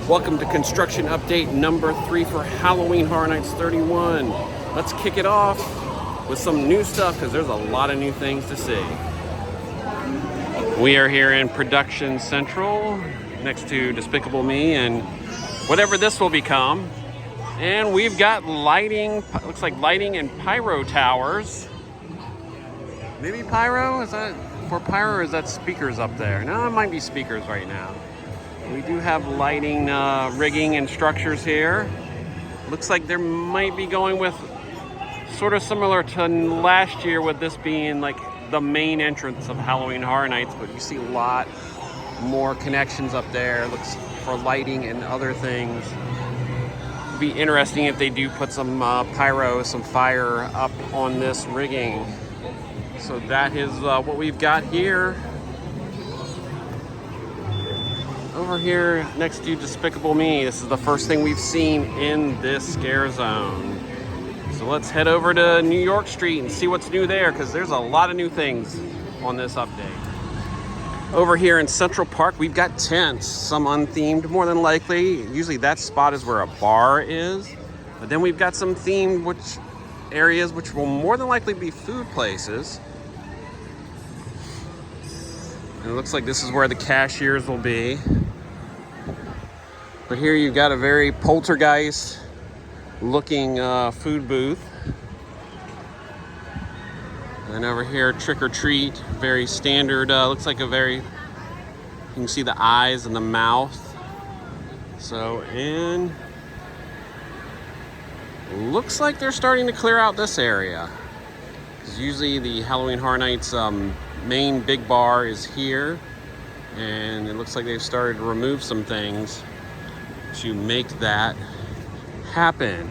Welcome to construction update number 3 for Halloween Horror Nights 31. Let's kick it off with some new stuff because there's a lot of new things to see. We are here in Production Central next to Despicable Me and whatever this will become. And we've got lighting, looks like lighting and pyro towers. Maybe pyro? Is that for pyro or is that speakers up there? No, it might be speakers right now. We do have lighting, rigging and structures here. Looks like there might be going with sort of similar to last year with this being like the main entrance of Halloween Horror Nights, but you see a lot more connections up there. Looks for lighting and other things. It'd be interesting if they do put some pyro, some fire up on this rigging. So that is what we've got here. Over here next to Despicable Me, this is the first thing we've seen in this scare zone. So let's head over to New York Street and see what's new there, because there's a lot of new things on this update. Over here in Central Park, we've got tents, some unthemed more than likely. Usually that spot is where a bar is. But then we've got some themed areas which will more than likely be food places. And it looks like this is where the cashiers will be. But here you've got a very poltergeist looking food booth. And over here, trick or treat, very standard, looks like you can see the eyes and the mouth. So, and looks like they're starting to clear out this area. Because usually the Halloween Horror Nights main big bar is here. And it looks like they've started to remove some things to make that happen.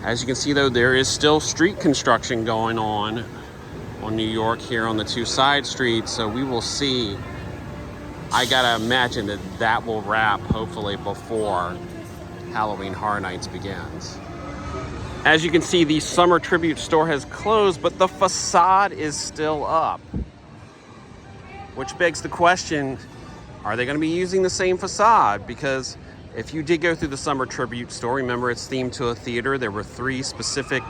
As you can see though, there is still street construction going on New York here on the two side streets, so we will see. I gotta imagine that will wrap hopefully before Halloween Horror Nights begins. As you can see, the Summer Tribute store has closed, but the facade is still up. Which begs the question, are they gonna be using the same facade? Because if you did go through the Summer Tribute store, remember it's themed to a theater. There were 3 specific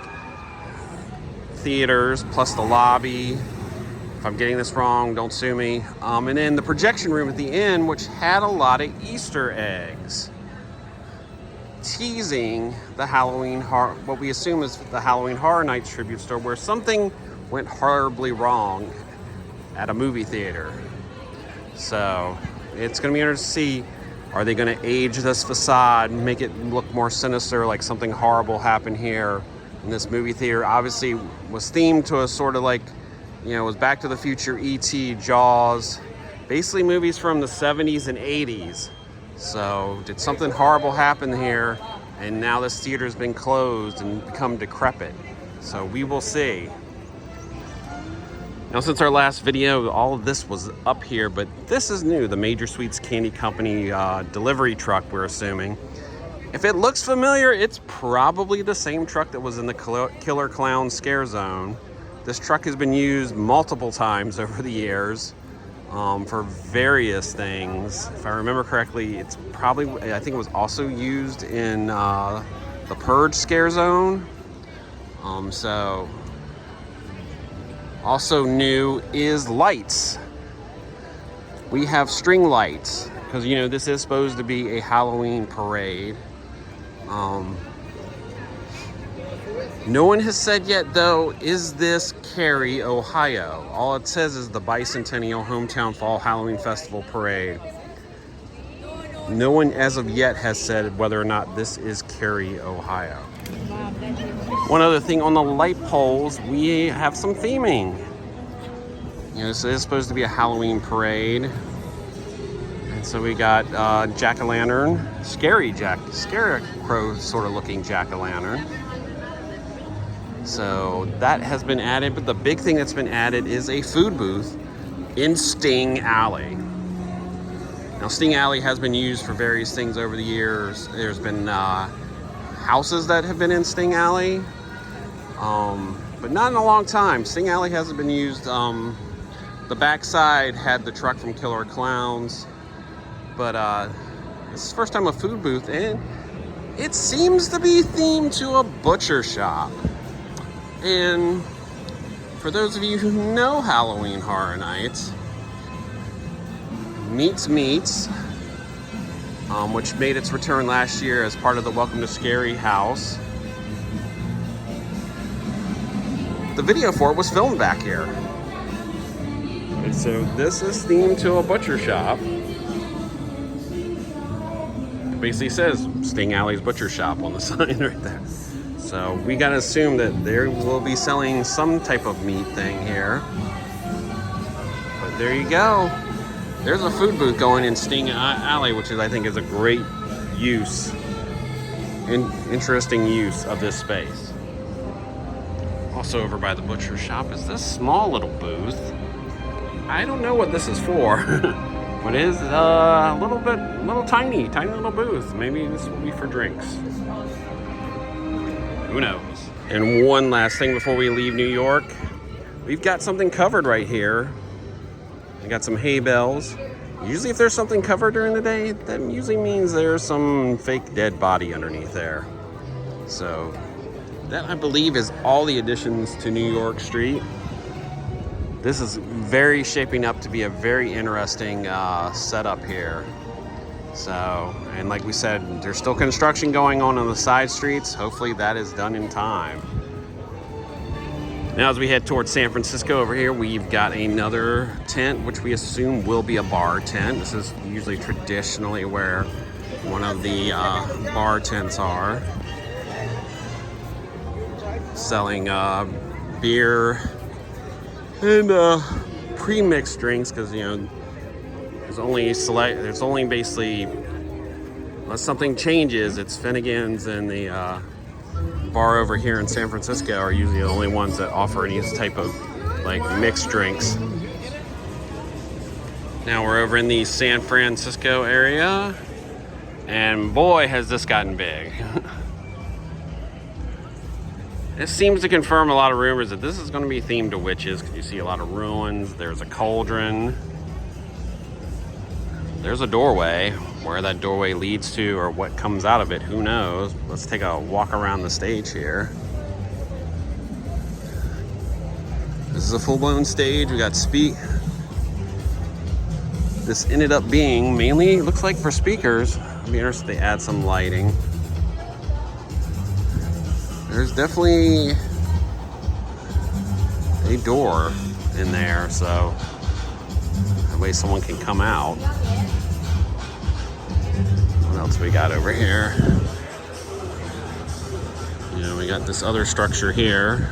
theaters plus the lobby. If I'm getting this wrong, don't sue me. And then the projection room at the end, which had a lot of Easter eggs, teasing the what we assume is the Halloween Horror Nights Tribute store, where something went horribly wrong at a movie theater. So it's going to be interesting to see. Are they going to age this facade and make it look more sinister, like something horrible happened here in this movie theater? Obviously was themed to a sort of like, it was Back to the Future, E.T., Jaws, basically movies from the 70s and 80s. So did something horrible happen here, and now this theater's been closed and become decrepit? So we will see. Now, since our last video, all of this was up here, but this is new. The Major Sweets Candy Company delivery truck, we're assuming. If it looks familiar, it's probably the same truck that was in the Killer Clown Scare Zone. This truck has been used multiple times over the years for various things. If I remember correctly, it's probably, I think it was also used in the Purge Scare Zone. Also new is lights. We have string lights because this is supposed to be a Halloween parade. No one has said yet though, is this Cary, Ohio? All it says is the Bicentennial Hometown Fall Halloween Festival Parade. No one as of yet has said whether or not this is Cary, Ohio. One other thing, on the light poles, we have some theming. This is supposed to be a Halloween parade. And so we got jack-o'-lantern, scarecrow sort of looking jack-o'-lantern. So that has been added, but the big thing that's been added is a food booth in Sting Alley. Now, Sting Alley has been used for various things over the years. There's been houses that have been in Sting Alley, but not in a long time. Sting Alley hasn't been used. The backside had the truck from Killer Clowns, but This is the first time a food booth, and it seems to be themed to a butcher shop. And for those of you who know Halloween Horror Nights, Meats, which made its return last year as part of the Welcome to Scary House. The video for it was filmed back here. And so this is themed to a butcher shop. It basically says Sting Alley's Butcher Shop on the sign right there. So we gotta assume that they will be selling some type of meat thing here. But there you go. There's a food booth going in Sting Alley, which I think is a great use, interesting use of this space. Also over by the butcher shop is this small little booth. I don't know what this is for, but it is a little tiny little booth. Maybe this will be for drinks. Who knows? And one last thing before we leave New York, we've got something covered right here. We got some hay bales. Usually if there's something covered during the day, that usually means there's some fake dead body underneath there. So that, I believe, is all the additions to New York Street. This is shaping up to be a very interesting setup here. So, and like we said, there's still construction going on the side streets. Hopefully that is done in time. Now as we head towards San Francisco over here, we've got another tent, which we assume will be a bar tent. This is usually traditionally where one of the bar tents are. Selling beer and pre-mixed drinks, because there's only basically, unless something changes, it's Finnegan's and the bar over here in San Francisco are usually the only ones that offer any type of mixed drinks. Now we're over in the San Francisco area, and boy has this gotten big. This seems to confirm a lot of rumors that this is going to be themed to witches, because you see a lot of ruins. There's a cauldron. There's a doorway. Where that doorway leads to or what comes out of it, who knows? Let's take a walk around the stage here. This is a full-blown stage. We got this ended up being mainly, looks like, for speakers. I'd be interested if they add some lighting. There's definitely a door in there, so that way someone can come out. What else we got over here? We got this other structure here.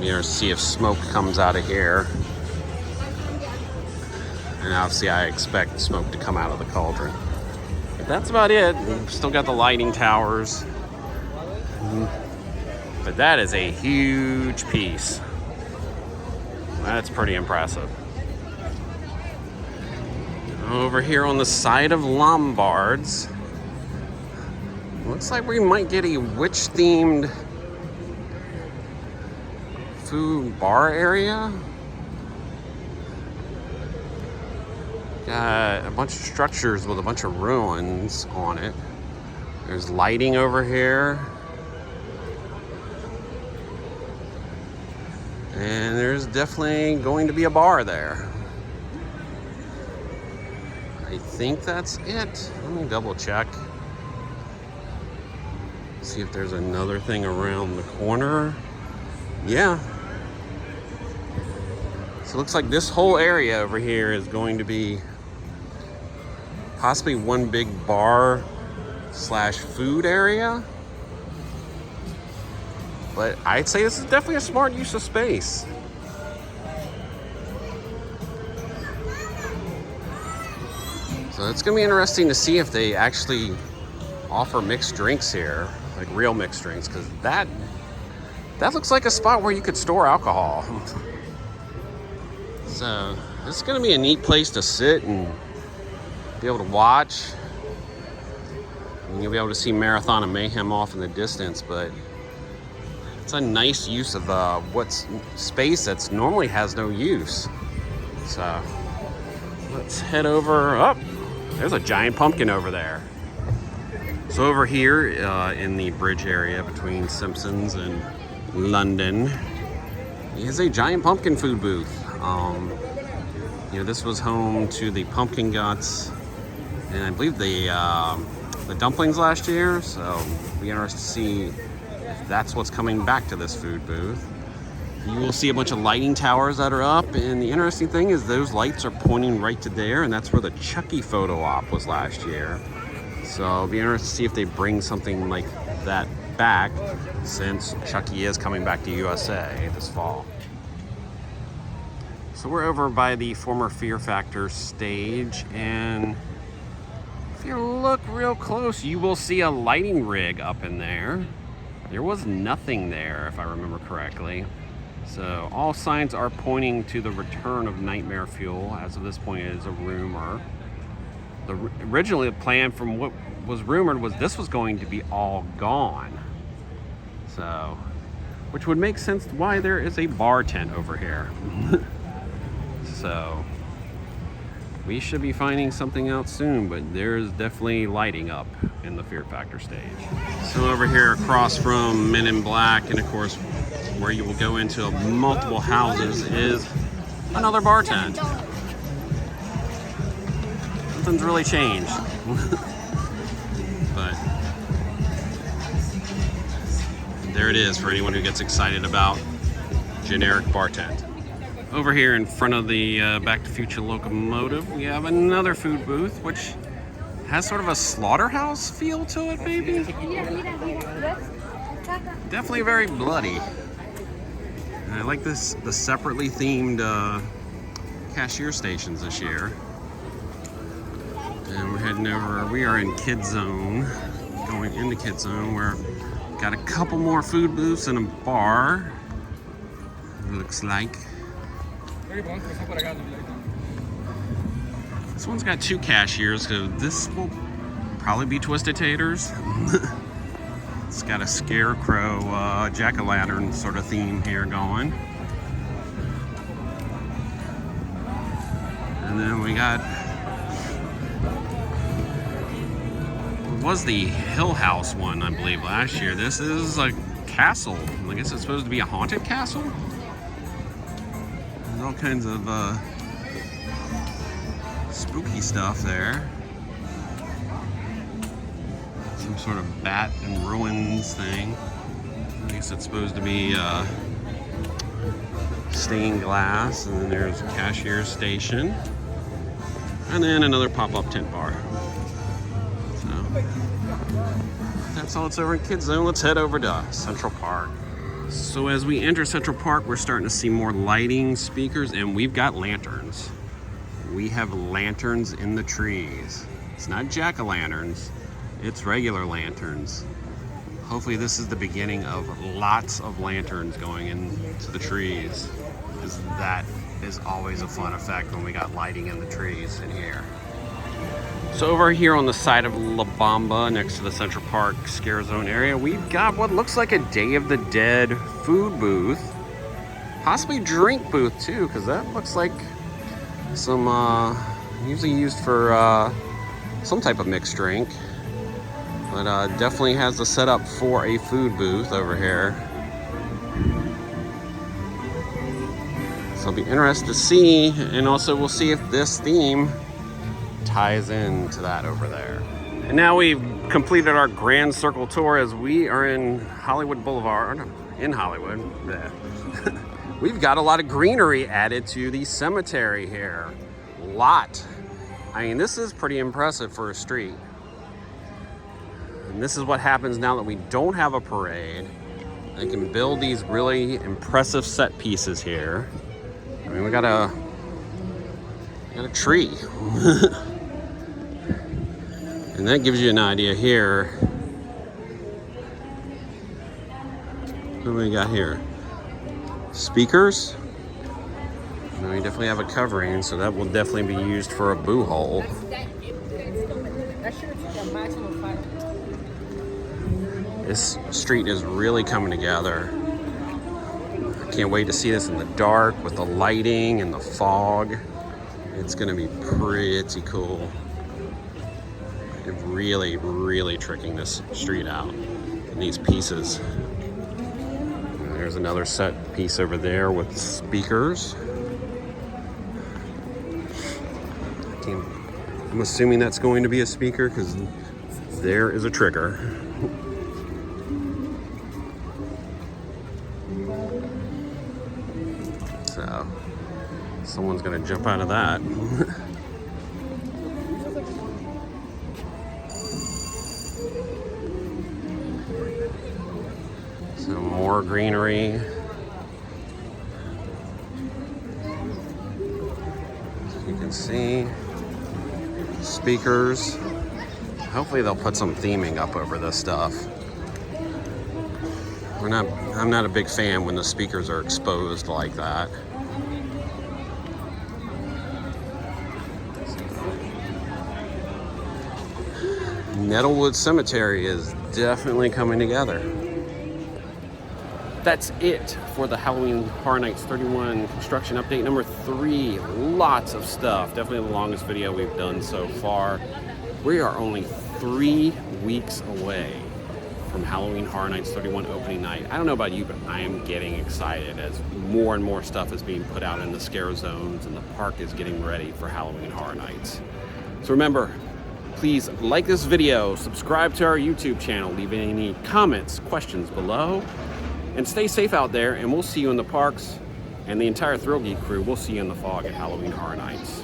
We're see if smoke comes out of here. And obviously I expect smoke to come out of the cauldron. But that's about it. We've still got the lighting towers. But that is a huge piece. That's pretty impressive. Over here on the side of Lombards, looks like we might get a witch-themed food bar area. Got a bunch of structures with a bunch of ruins on it. There's lighting over here. And there's definitely going to be a bar there. I think that's it. Let me double check. See if there's another thing around the corner. Yeah. So it looks like this whole area over here is going to be possibly one big bar / food area. But I'd say this is definitely a smart use of space. So it's gonna be interesting to see if they actually offer mixed drinks here, like real mixed drinks, because that looks like a spot where you could store alcohol. So this is gonna be a neat place to sit and be able to watch. And you'll be able to see Marathon and Mayhem off in the distance, but it's a nice use of what's space that's normally has no use. So let's head over. Oh, there's a giant pumpkin over there. So over here in the bridge area between Simpsons and London is a giant pumpkin food booth. You know, this was home to the pumpkin guts and I believe the dumplings last year. So it'll be interesting to see if that's what's coming back to this food booth. You will see a bunch of lighting towers that are up, and the interesting thing is those lights are pointing right to there, and that's where the Chucky photo op was last year. So it'll be interesting to see if they bring something like that back, since Chucky is coming back to USA this fall. So we're over by the former Fear Factor stage, and if you look real close, you will see a lighting rig up in there. There was nothing there, if I remember correctly. So all signs are pointing to the return of Nightmare Fuel. As of this point, it is a rumor. Originally, the plan from what was rumored was this was going to be all gone. So, which would make sense why there is a bar tent over here. So, we should be finding something out soon, but there's definitely lighting up in the Fear Factor stage. So over here across from Men in Black, and of course where you will go into multiple houses, is another bar tent. Nothing's really changed. But there it is for anyone who gets excited about generic bar tent. Over here in front of the Back to Future locomotive, we have another food booth, which has sort of a slaughterhouse feel to it, maybe? Definitely very bloody. And I like the separately themed cashier stations this year. And we're heading over, we are in Kidzone, going into Kidzone, where we've got a couple more food booths and a bar, it looks like. This one's got two cashiers, so this will probably be Twisted Taters. It's got a scarecrow, jack-o'-lantern sort of theme here going. And then we got, it was the Hill House one, I believe, last year. This is a castle. I guess it's supposed to be a haunted castle. There's all kinds of spooky stuff there. Some sort of bat and ruins thing. I guess it's supposed to be stained glass. And then there's a cashier station. And then another pop-up tent bar. So that's all that's over in Kidzone. Let's head over to Central Park. So as we enter Central Park, we're starting to see more lighting, speakers, and we've got lanterns. We have lanterns in the trees. It's not jack-o'-lanterns, it's regular lanterns. Hopefully this is the beginning of lots of lanterns going into the trees, because that is always a fun effect when we got lighting in the trees in here. So over here on the side of La Bamba, next to the Central Park Scare Zone area, we've got what looks like a Day of the Dead food booth. Possibly drink booth too, because that looks like some, usually used for some type of mixed drink. But definitely has the setup for a food booth over here. So I'll be interested to see, and also we'll see if this theme ties into that over there. And now we've completed our grand circle tour as we are in Hollywood Boulevard, in Hollywood. We've got a lot of greenery added to the cemetery here. Lot. I mean, this is pretty impressive for a street. And this is what happens now that we don't have a parade. They can build these really impressive set pieces here. I mean, we got a tree. And that gives you an idea here. What do we got here? Speakers. And we definitely have a covering, so that will definitely be used for a boo hole. This street is really coming together. I can't wait to see this in the dark with the lighting and the fog. It's gonna be pretty cool. They're really, really tricking this street out in these pieces. And there's another set piece over there with speakers. I'm assuming that's going to be a speaker because there is a trigger. So someone's gonna jump out of that. So more greenery. As you can see, speakers. Hopefully they'll put some theming up over this stuff. I'm not a big fan when the speakers are exposed like that. Nettlewood Cemetery is definitely coming together. That's it for the Halloween Horror Nights 31 construction update number 3. Lots of stuff. Definitely the longest video we've done so far. We are only 3 weeks away from Halloween Horror Nights 31 opening night. I don't know about you, but I am getting excited as more and more stuff is being put out in the scare zones and the park is getting ready for Halloween Horror Nights. So remember, please like this video, subscribe to our YouTube channel, leave any comments, questions below, and stay safe out there, and we'll see you in the parks, and the entire ThrillGeek crew, we'll see you in the fog at Halloween Horror Nights.